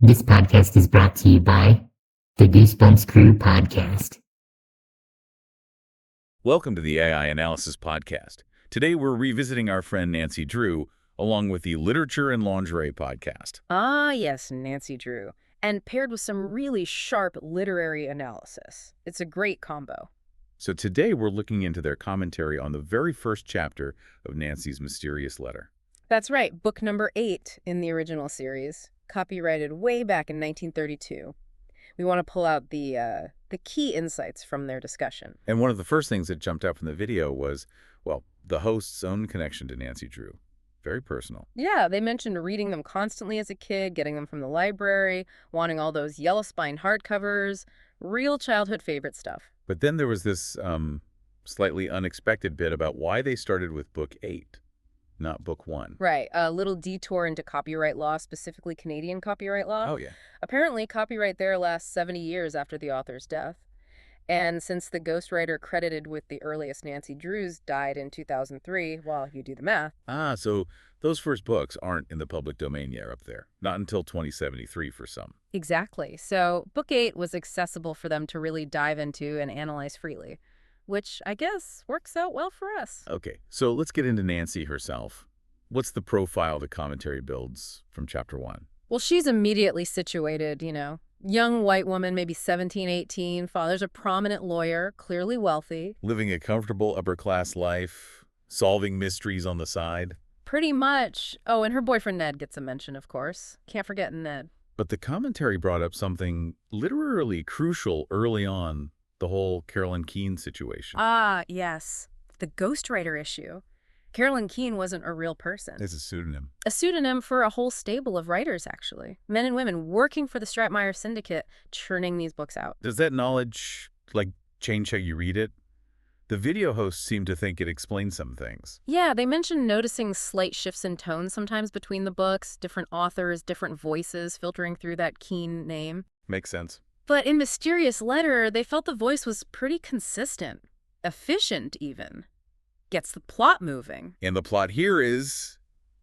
This podcast is brought to you by the Goosebumps Crew Podcast. Welcome to the AI Analysis Podcast. Today we're revisiting our friend Nancy Drew, along with the Literature Lingerie podcast. Ah, yes, Nancy Drew. And paired with some really sharp literary analysis. It's a great combo. So today we're looking into their commentary on the very first chapter of Nancy's mysterious letter. That's right, book number 8 in the original series, copyrighted way back in 1932. We want to pull out the key insights from their discussion. And one of the first things that jumped out from the video was, well, the host's own connection to Nancy Drew. Very personal. Yeah, they mentioned reading them constantly as a kid, getting them from the library, wanting all those yellow spine hardcovers, real childhood favorite stuff. But then there was this slightly unexpected bit about why they started with book 8, not book 1. Right, a little detour into copyright law, specifically Canadian copyright law. Oh, yeah. Apparently, copyright there lasts 70 years after the author's death. And since the ghostwriter credited with the earliest Nancy Drews died in 2003, well, you do the math. Ah, so those first books aren't in the public domain yet up there. Not until 2073 for some. Exactly. So book 8 was accessible for them to really dive into and analyze freely, which I guess works out well for us. Okay, so let's get into Nancy herself. What's the profile the commentary builds from chapter 1? Well, she's immediately situated, young white woman, maybe 17, 18, father's a prominent lawyer, clearly wealthy. Living a comfortable upper-class life, solving mysteries on the side. Pretty much. Oh, and her boyfriend Ned gets a mention, of course. Can't forget Ned. But the commentary brought up something literally crucial early on, the whole Carolyn Keene situation. Ah, yes. The ghostwriter issue. Carolyn Keene wasn't a real person. It's a pseudonym. A pseudonym for a whole stable of writers, actually. Men and women working for the Stratemeyer Syndicate, churning these books out. Does that knowledge, change how you read it? The video hosts seem to think it explains some things. Yeah, they mentioned noticing slight shifts in tone sometimes between the books, different authors, different voices filtering through that Keene name. Makes sense. But in Mysterious Letter, they felt the voice was pretty consistent. Efficient, even. Gets the plot moving. And the plot here is,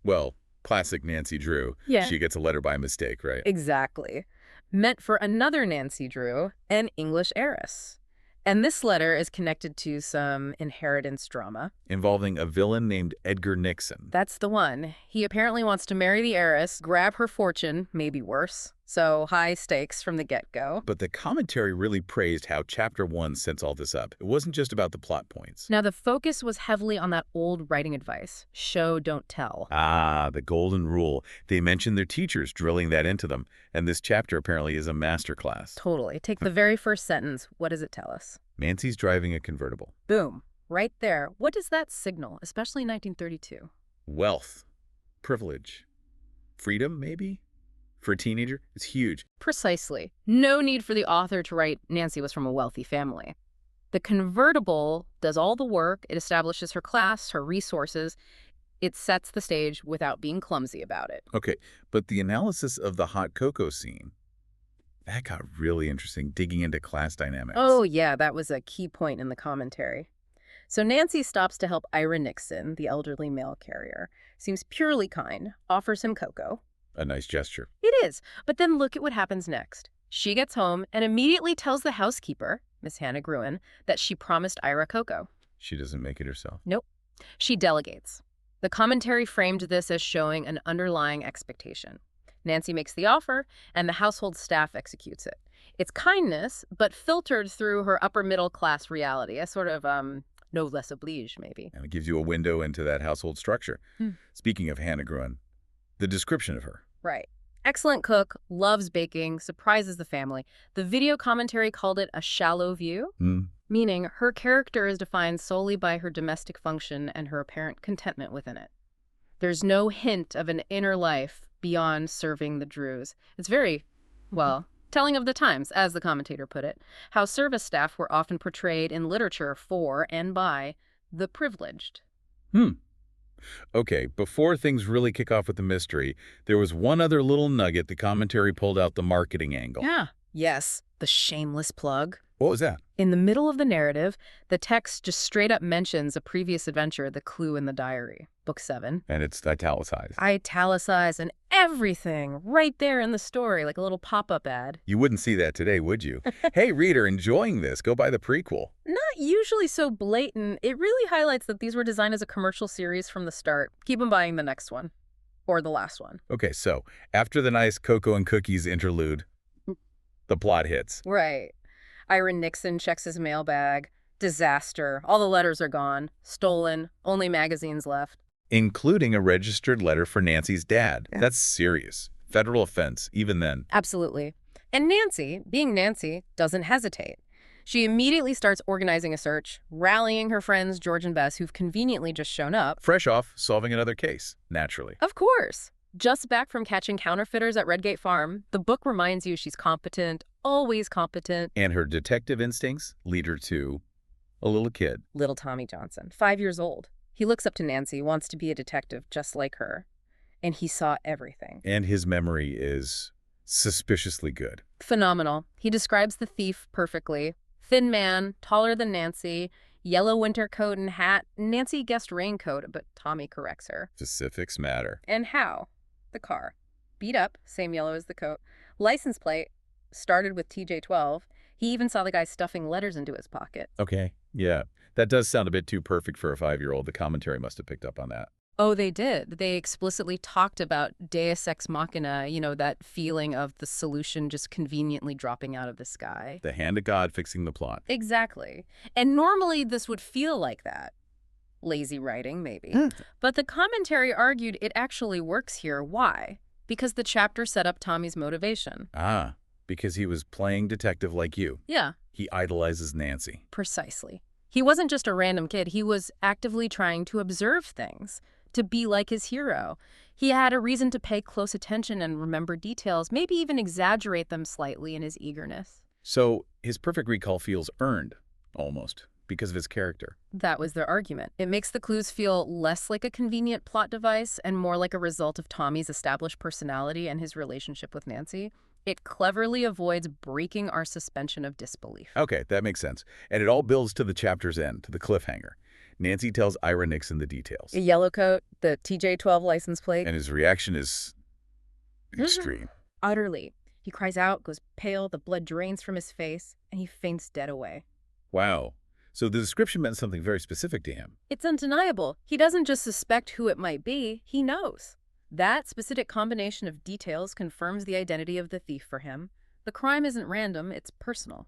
well, classic Nancy Drew. Yeah. She gets a letter by mistake, right? Exactly. Meant for another Nancy Drew, an English heiress. And this letter is connected to some inheritance drama. Involving a villain named Ira Nixon. That's the one. He apparently wants to marry the heiress, grab her fortune, maybe worse. So high stakes from the get-go. But the commentary really praised how chapter 1 sets all this up. It wasn't just about the plot points. Now, the focus was heavily on that old writing advice. Show, don't tell. Ah, the golden rule. They mentioned their teachers drilling that into them. And this chapter apparently is a masterclass. Totally. Take the very first sentence. What does it tell us? Nancy's driving a convertible. Boom. Right there. What does that signal, especially in 1932? Wealth. Privilege. Freedom, maybe? For a teenager, it's huge. Precisely. No need for the author to write Nancy was from a wealthy family. The convertible does all the work. It establishes her class, her resources. It sets the stage without being clumsy about it. Okay, but the analysis of the hot cocoa scene, that got really interesting, digging into class dynamics. Oh, yeah, that was a key point in the commentary. So Nancy stops to help Ira Nixon, the elderly mail carrier. Seems purely kind, offers him cocoa. A nice gesture. It is. But then look at what happens next. She gets home and immediately tells the housekeeper, Miss Hannah Gruen, that she promised Ira cocoa. She doesn't make it herself. Nope. She delegates. The commentary framed this as showing an underlying expectation. Nancy makes the offer, and the household staff executes it. It's kindness, but filtered through her upper-middle-class reality, a sort of, noblesse oblige, maybe. And it gives you a window into that household structure. Speaking of Hannah Gruen, the description of her. Right. Excellent cook, loves baking, surprises the family. The video commentary called it a shallow view, meaning her character is defined solely by her domestic function and her apparent contentment within it. There's no hint of an inner life beyond serving the Drews. It's very, telling of the times, as the commentator put it, how service staff were often portrayed in literature for and by the privileged. Okay, before things really kick off with the mystery, there was one other little nugget the commentary pulled out the marketing angle. Yeah. Yes, the shameless plug. What was that? In the middle of the narrative, the text just straight up mentions a previous adventure, the clue in the diary. book 7. And it's italicized. Italicized and everything right there in the story, like a little pop-up ad. You wouldn't see that today, would you? Hey, reader, enjoying this? Go buy the prequel. Not usually so blatant. It really highlights that these were designed as a commercial series from the start. Keep them buying the next one. Or the last one. Okay, so after the nice cocoa and cookies interlude, the plot hits. Right. Ira Nixon checks his mailbag. Disaster. All the letters are gone. Stolen. Only magazines left. Including a registered letter for Nancy's dad. Yeah. That's serious. Federal offense, even then. Absolutely. And Nancy, being Nancy, doesn't hesitate. She immediately starts organizing a search, rallying her friends George and Bess, who've conveniently just shown up. Fresh off solving another case, naturally. Of course. Just back from catching counterfeiters at Redgate Farm, the book reminds you she's competent, always competent. And her detective instincts lead her to a little kid. Little Tommy Johnson, 5 years old. He looks up to Nancy, wants to be a detective just like her. And he saw everything. And his memory is suspiciously good. Phenomenal. He describes the thief perfectly. Thin man, taller than Nancy, yellow winter coat and hat. Nancy guessed raincoat, but Tommy corrects her. Specifics matter. And how? The car. Beat up, same yellow as the coat. License plate, started with TJ12. He even saw the guy stuffing letters into his pocket. Okay, yeah. That does sound a bit too perfect for a 5-year-old. The commentary must have picked up on that. Oh, they did. They explicitly talked about deus ex machina, that feeling of the solution just conveniently dropping out of the sky. The hand of God fixing the plot. Exactly. And normally this would feel like that. Lazy writing, maybe. But the commentary argued it actually works here. Why? Because the chapter set up Tommy's motivation. Ah, because he was playing detective like you. Yeah. He idolizes Nancy. Precisely. He wasn't just a random kid. He was actively trying to observe things, to be like his hero. He had a reason to pay close attention and remember details, maybe even exaggerate them slightly in his eagerness. So his perfect recall feels earned, almost, because of his character. That was their argument. It makes the clues feel less like a convenient plot device and more like a result of Tommy's established personality and his relationship with Nancy. It cleverly avoids breaking our suspension of disbelief. Okay, that makes sense. And it all builds to the chapter's end, to the cliffhanger. Nancy tells Ira Nixon the details. A yellow coat, the TJ12 license plate. And his reaction is extreme. Utterly. He cries out, goes pale, the blood drains from his face, and he faints dead away. Wow. So the description meant something very specific to him. It's undeniable. He doesn't just suspect who it might be, he knows. That specific combination of details confirms the identity of the thief for him. The crime isn't random, it's personal.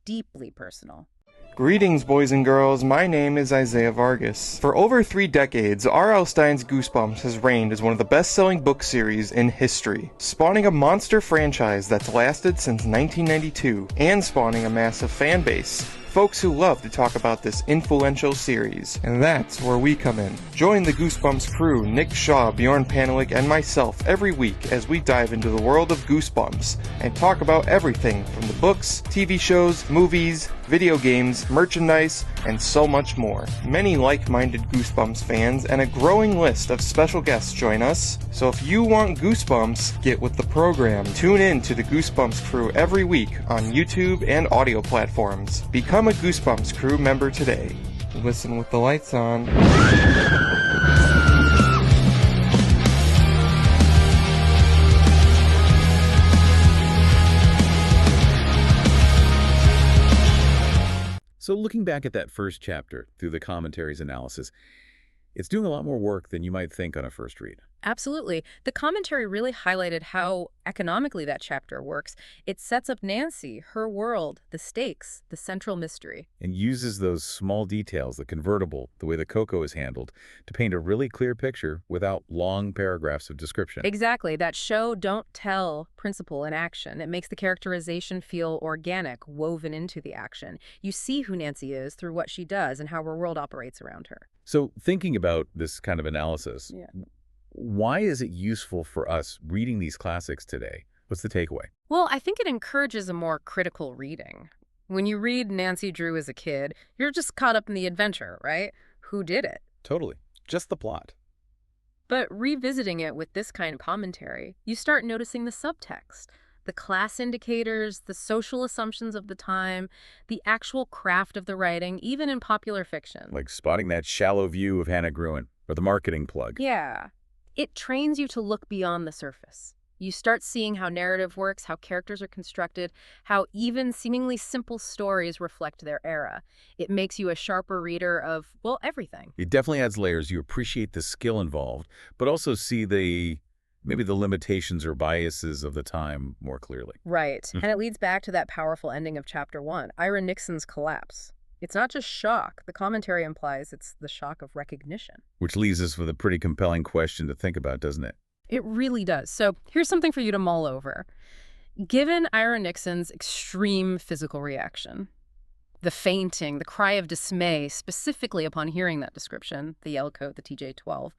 Deeply personal. Greetings, boys and girls. My name is Isaiah Vargas. For over 3 decades, R.L. Stine's Goosebumps has reigned as one of the best-selling book series in history, spawning a monster franchise that's lasted since 1992, and spawning a massive fan base. Folks who love to talk about this influential series. And that's where we come in. Join the Goosebumps crew, Nick Shaw, Bjorn Panelik, and myself every week as we dive into the world of Goosebumps and talk about everything from the books, TV shows, movies, video games, merchandise, and so much more. Many like-minded Goosebumps fans and a growing list of special guests join us. So if you want Goosebumps, get with the program. Tune in to the Goosebumps crew every week on YouTube and audio platforms. Become a Goosebumps crew member today. Listen with the lights on. So looking back at that first chapter through the commentary's analysis, it's doing a lot more work than you might think on a first read. Absolutely. The commentary really highlighted how economically that chapter works. It sets up Nancy, her world, the stakes, the central mystery. And uses those small details, the convertible, the way the cocoa is handled, to paint a really clear picture without long paragraphs of description. Exactly. That show, don't tell principle in action. It makes the characterization feel organic, woven into the action. You see who Nancy is through what she does and how her world operates around her. So thinking about this kind of analysis, why is it useful for us reading these classics today? What's the takeaway? Well, I think it encourages a more critical reading. When you read Nancy Drew as a kid, you're just caught up in the adventure, right? Who did it? Totally. Just the plot. But revisiting it with this kind of commentary, you start noticing the subtext, The class indicators, the social assumptions of the time, the actual craft of the writing, even in popular fiction. Like spotting that shallow view of Hannah Gruen, or the marketing plug. Yeah. It trains you to look beyond the surface. You start seeing how narrative works, how characters are constructed, how even seemingly simple stories reflect their era. It makes you a sharper reader of, well, everything. It definitely adds layers. You appreciate the skill involved, but also see maybe the limitations or biases of the time more clearly. Right. And it leads back to that powerful ending of Chapter 1, Ira Nixon's collapse. It's not just shock. The commentary implies it's the shock of recognition. Which leaves us with a pretty compelling question to think about, doesn't it? It really does. So here's something for you to mull over. Given Ira Nixon's extreme physical reaction, the fainting, the cry of dismay, specifically upon hearing that description, the yellow coat, the TJ-12,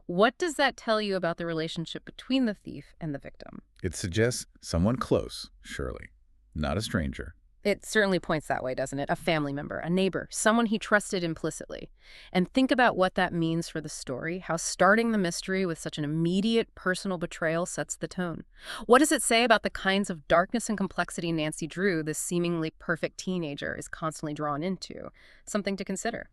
what does that tell you about the relationship between the thief and the victim? It suggests someone close, surely, not a stranger. It certainly points that way, doesn't it? A family member, a neighbor, someone he trusted implicitly. And think about what that means for the story, how starting the mystery with such an immediate personal betrayal sets the tone. What does it say about the kinds of darkness and complexity Nancy Drew, this seemingly perfect teenager, is constantly drawn into? Something to consider.